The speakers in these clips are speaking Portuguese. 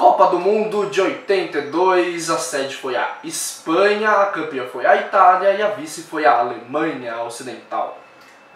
Copa do Mundo de 82, a sede foi a Espanha, a campeã foi a Itália e a vice foi a Alemanha Ocidental.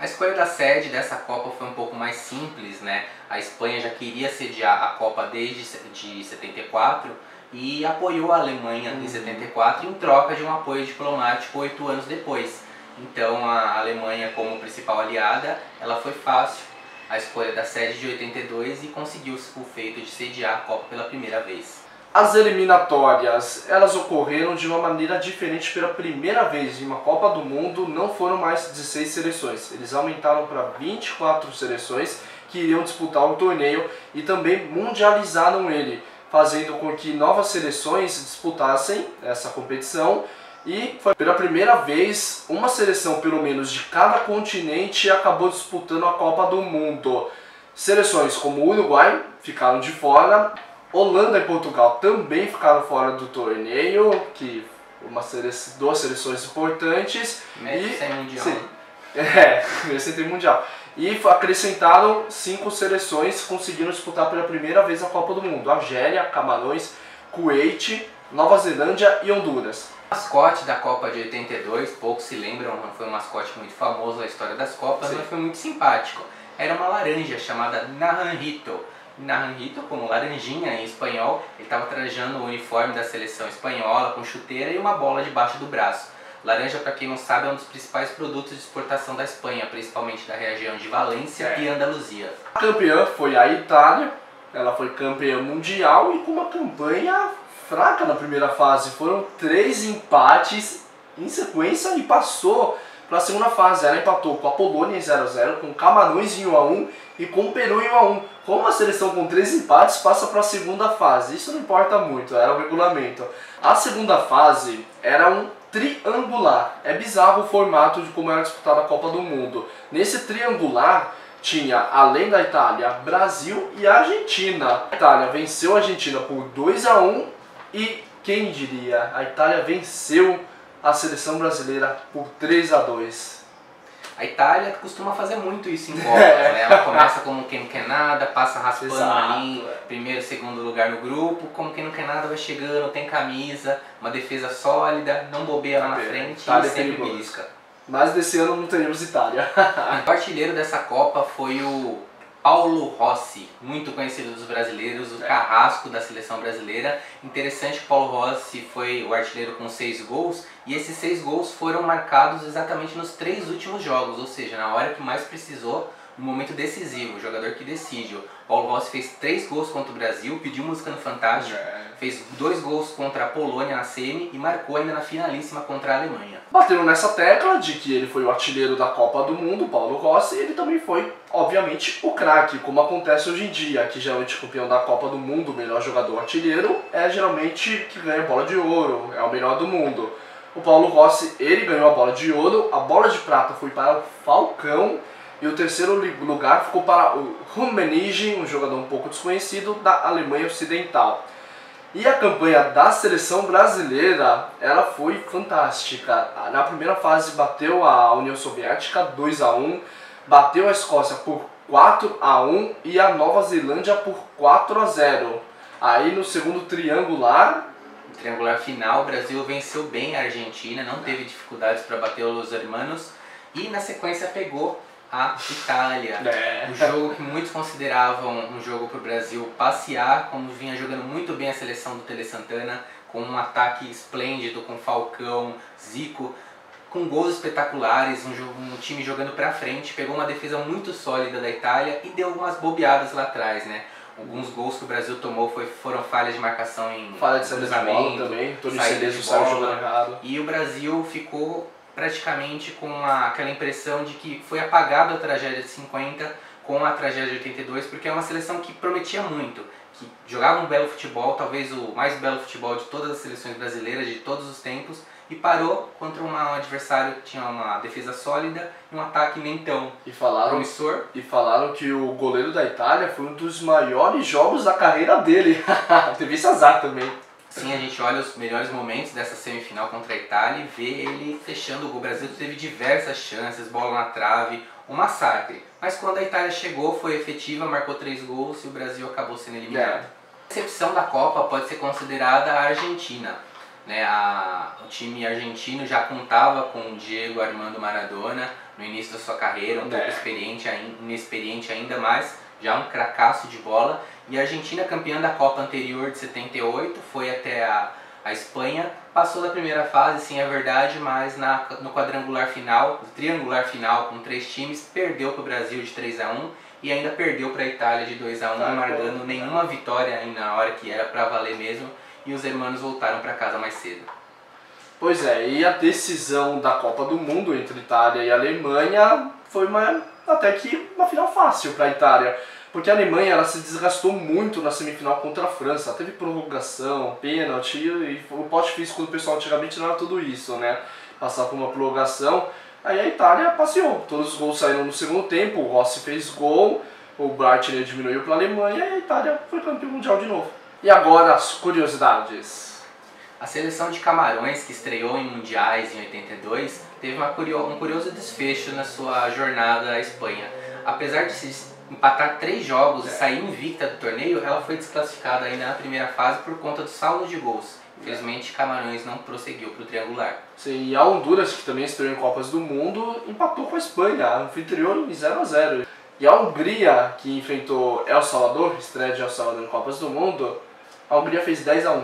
A escolha da sede dessa Copa foi um pouco mais simples, né? A Espanha já queria sediar a Copa desde de 74 e apoiou a Alemanha em 74 em troca de um apoio diplomático 8 anos depois. Então a Alemanha, como principal aliada, ela foi fácil a escolha da sede de 82 e conseguiu o feito de sediar a Copa pela primeira vez. As eliminatórias, elas ocorreram de uma maneira diferente pela primeira vez em uma Copa do Mundo, não foram mais 16 seleções. Eles aumentaram para 24 seleções que iriam disputar o torneio e também mundializaram ele, fazendo com que novas seleções disputassem essa competição. E foi pela primeira vez uma seleção pelo menos de cada continente acabou disputando a Copa do Mundo. Seleções como o Uruguai ficaram de fora, Holanda e Portugal também ficaram fora do torneio, que duas seleções importantes. Mesmo sem mundial. Sim, mesmo sem ter mundial. E acrescentaram 5 seleções que conseguiram disputar pela primeira vez a Copa do Mundo: Argélia, Camarões, Kuwait, Nova Zelândia e Honduras. O mascote da Copa de 82, poucos se lembram, não foi um mascote muito famoso na história das Copas, mas foi muito simpático. Era uma laranja chamada Naranjito. Naranjito, como laranjinha em espanhol, ele estava trajando o uniforme da seleção espanhola com chuteira e uma bola debaixo do braço. Laranja, para quem não sabe, é um dos principais produtos de exportação da Espanha, principalmente da região de Valência e Andaluzia. A campeã foi a Itália, ela foi campeã mundial e com uma campanha fraca na primeira fase. Foram 3 empates em sequência e passou para a segunda fase. Ela empatou com a Polônia em 0-0, com Camarões em 1-1 e com o Peru em 1-1. Como uma seleção com 3 empates passa para a segunda fase? Isso não importa muito, era o regulamento. A segunda fase era um triangular. É bizarro o formato de como era disputada a Copa do Mundo. Nesse triangular tinha, além da Itália, Brasil e Argentina. A Itália venceu a Argentina por 2-1 e, quem diria, a Itália venceu a seleção brasileira por 3-2. A Itália costuma fazer muito isso em Copas, né? Ela começa como quem não quer nada, passa raspando ali, primeiro, segundo lugar no grupo, como quem não quer nada vai chegando, tem camisa, uma defesa sólida, não bobeia lá na frente e sempre belisca. Mas desse ano não teremos Itália. O artilheiro dessa Copa foi o Paulo Rossi, muito conhecido dos brasileiros, o carrasco da seleção brasileira. Interessante que Paulo Rossi foi o artilheiro com 6 gols, e esses 6 gols foram marcados exatamente nos 3 últimos jogos, ou seja, na hora que mais precisou, no momento decisivo, o jogador que decide. O Paulo Rossi fez 3 gols contra o Brasil, pediu música no Fantástico, fez 2 gols contra a Polônia na semi e marcou ainda na finalíssima contra a Alemanha. Batendo nessa tecla de que ele foi o artilheiro da Copa do Mundo, Paulo Rossi, ele também foi, obviamente, o craque, como acontece hoje em dia, que geralmente o campeão da Copa do Mundo, o melhor jogador artilheiro, é geralmente que ganha a bola de ouro, é o melhor do mundo. O Paulo Rossi, ele ganhou a bola de ouro, a bola de prata foi para o Falcão, e o terceiro lugar ficou para o Rummenigge, um jogador um pouco desconhecido da Alemanha Ocidental. E a campanha da seleção brasileira, ela foi fantástica. Na primeira fase bateu a União Soviética 2-1, bateu a Escócia por 4-1 e a Nova Zelândia por 4-0. Aí no segundo triangular, no triangular final, o Brasil venceu bem a Argentina, não teve dificuldades para bater os hermanos e na sequência pegou a Itália. Um jogo que muitos consideravam um jogo para o Brasil passear, como vinha jogando muito bem a seleção do Tele Santana, com um ataque esplêndido, com Falcão, Zico, com gols espetaculares, um time jogando para frente, pegou uma defesa muito sólida da Itália e deu umas bobeadas lá atrás, né? Alguns gols que o Brasil tomou foram falhas de marcação em falha de saída de bola também, Tony Cerezo saiu jogando errado. E o Brasil ficou praticamente com aquela impressão de que foi apagada a tragédia de 50 com a tragédia de 82, porque é uma seleção que prometia muito, que jogava um belo futebol, talvez o mais belo futebol de todas as seleções brasileiras de todos os tempos, e parou contra um adversário que tinha uma defesa sólida e um ataque nem tão promissor. E falaram que o goleiro da Itália foi um dos maiores jogos da carreira dele. Teve esse azar também. Sim, a gente olha os melhores momentos dessa semifinal contra a Itália e vê ele fechando o gol. O Brasil teve diversas chances, bola na trave, um massacre. Mas quando a Itália chegou, foi efetiva, marcou 3 gols e o Brasil acabou sendo eliminado. A exceção da Copa pode ser considerada a Argentina, né? O time argentino já contava com o Diego Armando Maradona no início da sua carreira, um pouco inexperiente ainda, mas já um cracaço de bola. E a Argentina, campeã da Copa anterior de 78, foi até a Espanha, passou da primeira fase, sim, é verdade, mas no quadrangular final, no triangular final com 3 times, perdeu para o Brasil de 3-1 e ainda perdeu para a Itália de 2-1, não marcando nenhuma vitória ainda na hora que era para valer mesmo, e os hermanos voltaram para casa mais cedo. Pois é, e a decisão da Copa do Mundo entre Itália e Alemanha foi até que uma final fácil para a Itália. Porque a Alemanha ela se desgastou muito na semifinal contra a França. Teve prorrogação, pênalti, e o pote físico do pessoal antigamente não era tudo isso, né? Passar por uma prorrogação. Aí a Itália passeou. Todos os gols saíram no segundo tempo, o Rossi fez gol, o Breitner diminuiu para a Alemanha e a Itália foi campeão mundial de novo. E agora as curiosidades. A seleção de Camarões, que estreou em mundiais em 82, teve um curioso desfecho na sua jornada à Espanha. Apesar de se empatar 3 jogos e sair invicta do torneio, ela foi desclassificada ainda na primeira fase por conta do saldo de gols. Infelizmente, Camarões não prosseguiu para o triangular. Sim, e a Honduras, que também estreou em Copas do Mundo, empatou com a Espanha, anfitriã em 0-0. E a Hungria, que enfrentou El Salvador, estreia de El Salvador em Copas do Mundo, a Hungria fez 10-1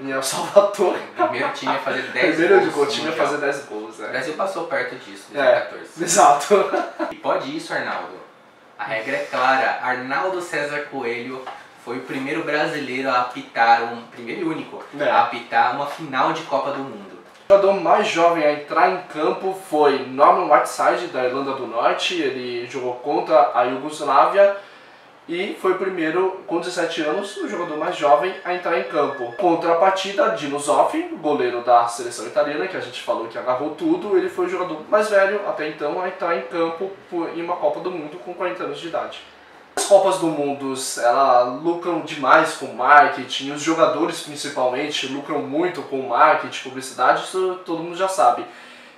em El Salvador. O primeiro time a fazer 10 gols. Primeiro time a fazer 10 gols, O Brasil passou perto disso, em 2014. Exato. E pode isso, Arnaldo. A regra é clara. Arnaldo César Coelho foi o primeiro brasileiro a apitar, primeiro e único, a apitar uma final de Copa do Mundo. O jogador mais jovem a entrar em campo foi Norman Whiteside, da Irlanda do Norte. Ele jogou contra a Iugoslávia e foi o primeiro, com 17 anos, o jogador mais jovem a entrar em campo. Contra a partida, Dino Zoff, goleiro da seleção italiana, que a gente falou que agarrou tudo, ele foi o jogador mais velho até então a entrar em campo em uma Copa do Mundo com 40 anos de idade. As Copas do Mundo, elas lucram demais com marketing, os jogadores principalmente lucram muito com marketing, publicidade, isso todo mundo já sabe.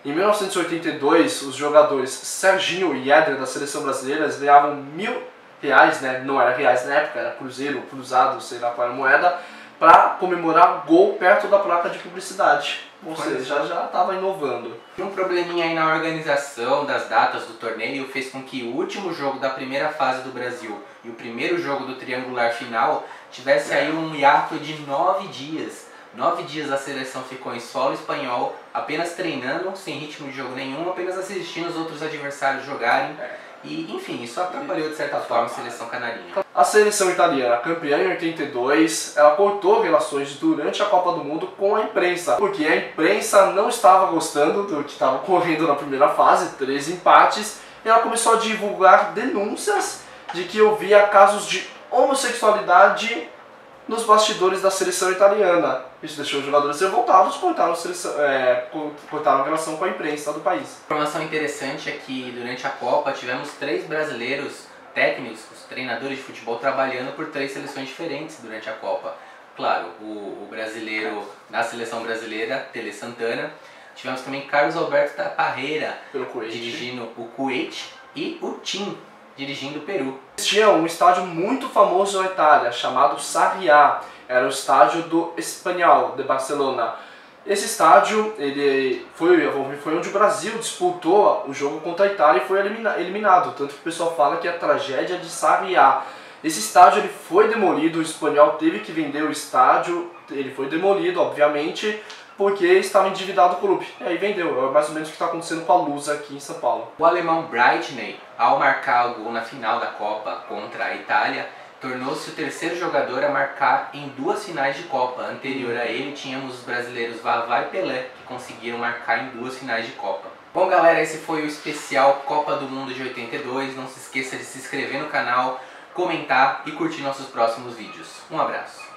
Em 1982, os jogadores Serginho e Éder da seleção brasileira ganhavam R$1.000, né? Não era reais na época, era cruzeiro, cruzado, sei lá qual era a moeda, para comemorar gol perto da placa de publicidade. Ou seja, já estava inovando. Um probleminha aí na organização das datas do torneio fez com que o último jogo da primeira fase do Brasil e o primeiro jogo do triangular final tivesse aí um hiato de 9 dias. 9 dias a seleção ficou em solo espanhol, apenas treinando, sem ritmo de jogo nenhum, apenas assistindo os outros adversários jogarem. E, enfim, isso atrapalhou de certa forma a seleção canarinha. A seleção italiana, campeã em 82, ela cortou relações durante a Copa do Mundo com a imprensa, porque a imprensa não estava gostando do que estava ocorrendo na primeira fase, 3 empates, e ela começou a divulgar denúncias de que havia casos de homossexualidade nos bastidores da seleção italiana. Isso deixou os jogadores revoltados, cortaram a relação com a imprensa do país. Informação interessante é que durante a Copa tivemos 3 brasileiros técnicos, os treinadores de futebol, trabalhando por 3 seleções diferentes durante a Copa. Claro, o brasileiro da seleção brasileira, Tele Santana. Tivemos também Carlos Alberto da Parreira dirigindo o Kuwait e o Tim dirigindo o Peru. Existia um estádio muito famoso na Itália, chamado Sarriá. Era o estádio do Espanhol, de Barcelona. Esse estádio ele foi onde o Brasil disputou o jogo contra a Itália e foi eliminado. Tanto que o pessoal fala que é a tragédia de Sarriá. Esse estádio ele foi demolido, o Espanhol teve que vender o estádio. Ele foi demolido, obviamente, porque estava endividado o clube. E aí vendeu. É mais ou menos o que está acontecendo com a Lusa aqui em São Paulo. O alemão Breitner, ao marcar o gol na final da Copa contra a Itália, tornou-se o terceiro jogador a marcar em 2 finais de Copa. Anterior a ele, tínhamos os brasileiros Vavá e Pelé, que conseguiram marcar em 2 finais de Copa. Bom, galera, esse foi o especial Copa do Mundo de 82. Não se esqueça de se inscrever no canal, comentar e curtir nossos próximos vídeos. Um abraço!